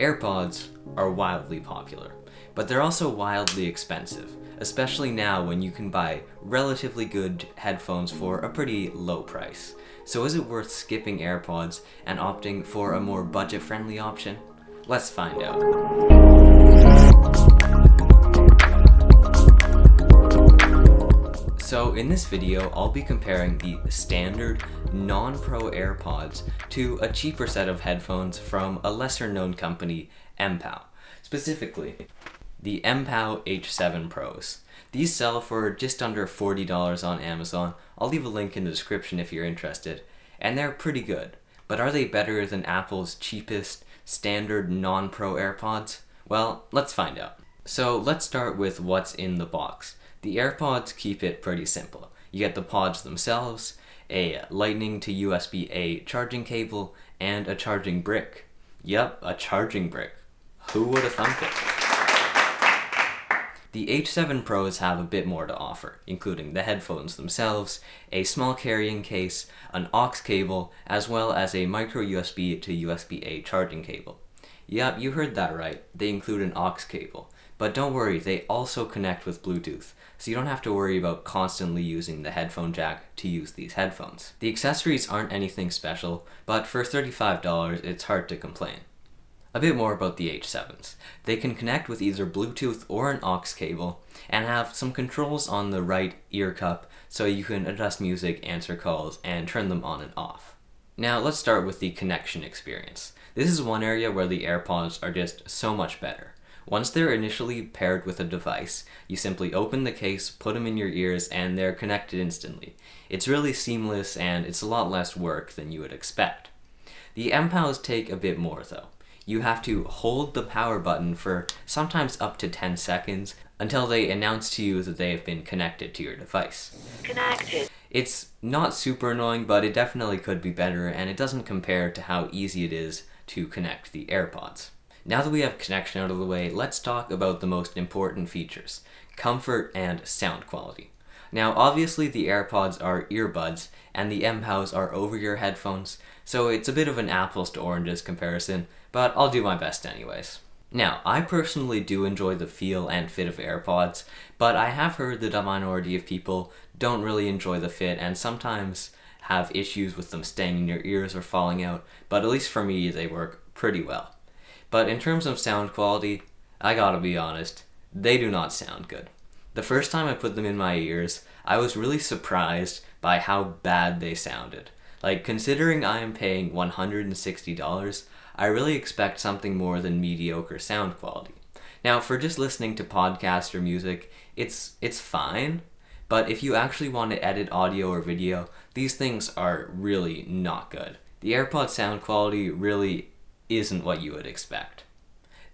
AirPods are wildly popular, but they're also wildly expensive, especially now when you can buy relatively good headphones for a pretty low price. So is it worth skipping AirPods and opting for a more budget-friendly option? Let's find out. So in this video, I'll be comparing the standard non-pro AirPods to a cheaper set of headphones from a lesser-known company, MPOW. Specifically, the MPOW H7 Pros. These sell for just under $40 on Amazon. I'll leave a link in the description if you're interested. And they're pretty good. But are they better than Apple's cheapest standard non-pro AirPods? Well, let's find out. So let's start with what's in the box. The AirPods keep it pretty simple. You get the pods themselves, a lightning to USB-A charging cable, and a charging brick. Yep, a charging brick. Who would have thunk it? The H7 Pros have a bit more to offer, including the headphones themselves, a small carrying case, an aux cable, as well as a micro USB to USB-A charging cable. Yep, you heard that right. They include an aux cable. But don't worry, they also connect with Bluetooth, so you don't have to worry about constantly using the headphone jack to use these headphones. The accessories aren't anything special, but for $35, it's hard to complain. A bit more about the H7s. They can connect with either Bluetooth or an aux cable, and have some controls on the right ear cup so you can adjust music, answer calls, and turn them on and off. Now let's start with the connection experience. This is one area where the AirPods are just so much better. Once they're initially paired with a device, you simply open the case, put them in your ears, and they're connected instantly. It's really seamless, and it's a lot less work than you would expect. The MPOWs take a bit more though. You have to hold the power button for sometimes up to 10 seconds until they announce to you that they have been connected to your device. Connected. It's not super annoying, but it definitely could be better, and it doesn't compare to how easy it is to connect the AirPods. Now that we have connection out of the way, let's talk about the most important features: comfort and sound quality. Now obviously the AirPods are earbuds and the MPOWs are over-ear headphones, so it's a bit of an apples to oranges comparison, but I'll do my best anyways. Now, I personally do enjoy the feel and fit of AirPods, but I have heard that a minority of people don't really enjoy the fit and sometimes have issues with them staying in your ears or falling out, but at least for me they work pretty well. But in terms of sound quality, I gotta be honest, they do not sound good. The first time I put them in my ears, I was really surprised by how bad they sounded. Like, considering I am paying $160, I really expect something more than mediocre sound quality. Now, for just listening to podcasts or music, it's fine, but if you actually want to edit audio or video, these things are really not good. The AirPod sound quality really isn't what you would expect.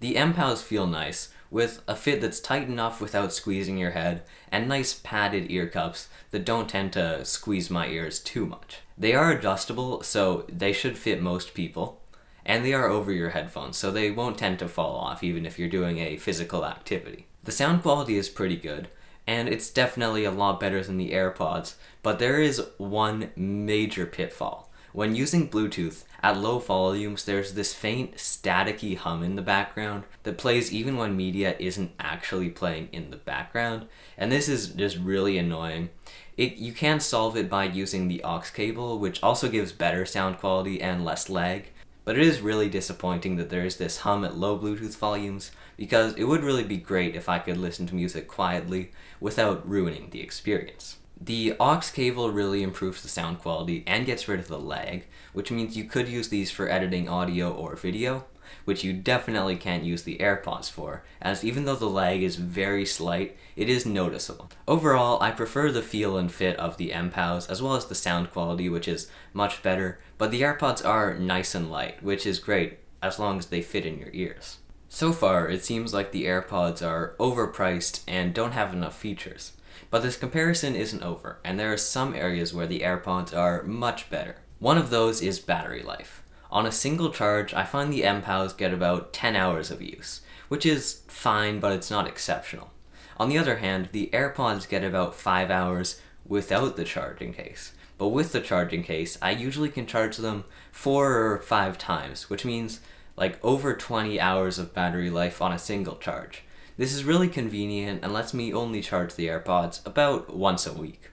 The MPOWs feel nice, with a fit that's tight enough without squeezing your head, and nice padded ear cups that don't tend to squeeze my ears too much. They are adjustable, so they should fit most people, and they are over-ear headphones, so they won't tend to fall off even if you're doing a physical activity. The sound quality is pretty good, and it's definitely a lot better than the AirPods, but there is one major pitfall. When using Bluetooth, at low volumes, there's this faint, staticky hum in the background that plays even when media isn't actually playing in the background, and this is just really annoying. You can solve it by using the aux cable, which also gives better sound quality and less lag, but it is really disappointing that there's this hum at low Bluetooth volumes, because it would really be great if I could listen to music quietly without ruining the experience. The aux cable really improves the sound quality and gets rid of the lag, which means you could use these for editing audio or video, which you definitely can't use the AirPods for, as even though the lag is very slight, it is noticeable. Overall, I prefer the feel and fit of the MPOWs as well as the sound quality, which is much better, but the AirPods are nice and light, which is great as long as they fit in your ears. So far, it seems like the AirPods are overpriced and don't have enough features. But this comparison isn't over, and there are some areas where the AirPods are much better. One of those is battery life. On a single charge, I find the MPOWs get about 10 hours of use, which is fine, but it's not exceptional. On the other hand, the AirPods get about 5 hours without the charging case. But with the charging case, I usually can charge them 4 or 5 times, which means like over 20 hours of battery life on a single charge. This is really convenient and lets me only charge the AirPods about once a week.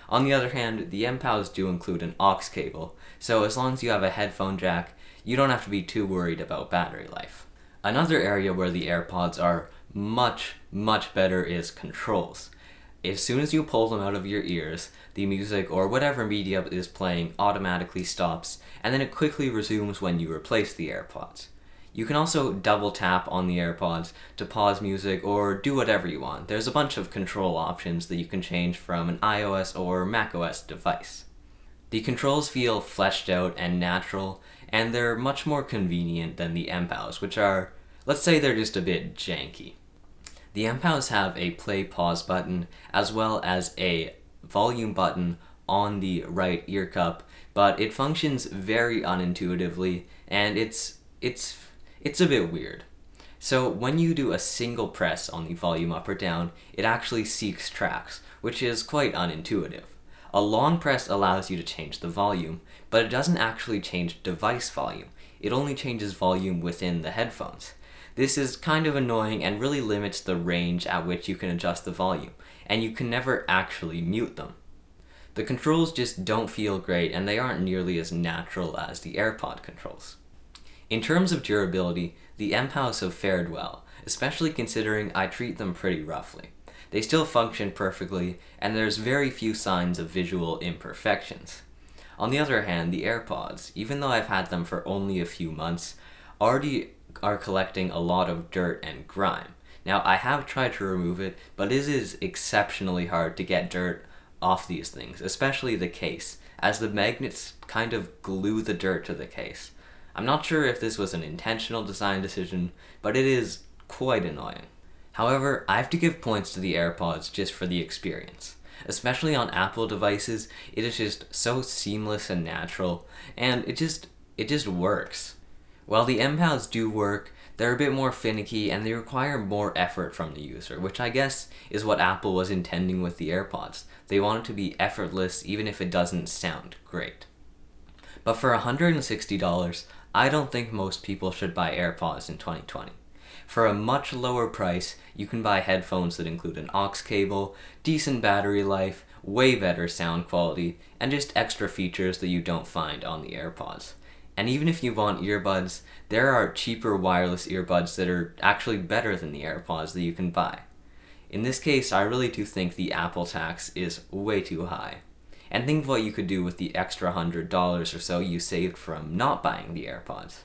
On the other hand, the MPOWs do include an aux cable, so as long as you have a headphone jack, you don't have to be too worried about battery life. Another area where the AirPods are much better is controls. As soon as you pull them out of your ears, the music or whatever media is playing automatically stops, and then it quickly resumes when you replace the AirPods. You can also double tap on the AirPods to pause music or do whatever you want. There's a bunch of control options that you can change from an iOS or macOS device. The controls feel fleshed out and natural, and they're much more convenient than the MPOWs, which are, let's say they're just a bit janky. The MPOWs have a play-pause button as well as a volume button on the right ear cup, but it functions very unintuitively, and it's a bit weird. So when you do a single press on the volume up or down, it actually seeks tracks, which is quite unintuitive. A long press allows you to change the volume, but it doesn't actually change device volume. It only changes volume within the headphones. This is kind of annoying and really limits the range at which you can adjust the volume, and you can never actually mute them. The controls just don't feel great, and they aren't nearly as natural as the AirPod controls. In terms of durability, the MPOWs have fared well, especially considering I treat them pretty roughly. They still function perfectly, and there's very few signs of visual imperfections. On the other hand, the AirPods, even though I've had them for only a few months, already are collecting a lot of dirt and grime. Now, I have tried to remove it, but it is exceptionally hard to get dirt off these things, especially the case, as the magnets kind of glue the dirt to the case. I'm not sure if this was an intentional design decision, but it is quite annoying. However, I have to give points to the AirPods just for the experience. Especially on Apple devices, it is just so seamless and natural, and it just works. While the MPOWs do work, they're a bit more finicky and they require more effort from the user, which I guess is what Apple was intending with the AirPods. They want it to be effortless even if it doesn't sound great. But for $160, I don't think most people should buy AirPods in 2020. For a much lower price, you can buy headphones that include an aux cable, decent battery life, way better sound quality, and just extra features that you don't find on the AirPods. And even if you want earbuds, there are cheaper wireless earbuds that are actually better than the AirPods that you can buy. In this case, I really do think the Apple tax is way too high. And think of what you could do with the extra $100 or so you saved from not buying the AirPods.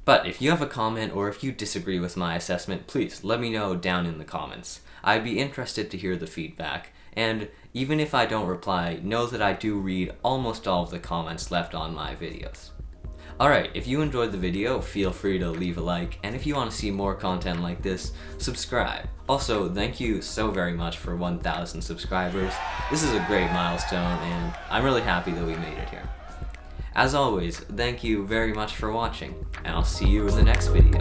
But if you have a comment or if you disagree with my assessment, please let me know down in the comments. I'd be interested to hear the feedback, and even if I don't reply, know that I do read almost all of the comments left on my videos. Alright, if you enjoyed the video, feel free to leave a like, and if you want to see more content like this, subscribe. Also, thank you so very much for 1,000 subscribers. This is a great milestone, and I'm really happy that we made it here. As always, thank you very much for watching, and I'll see you in the next video.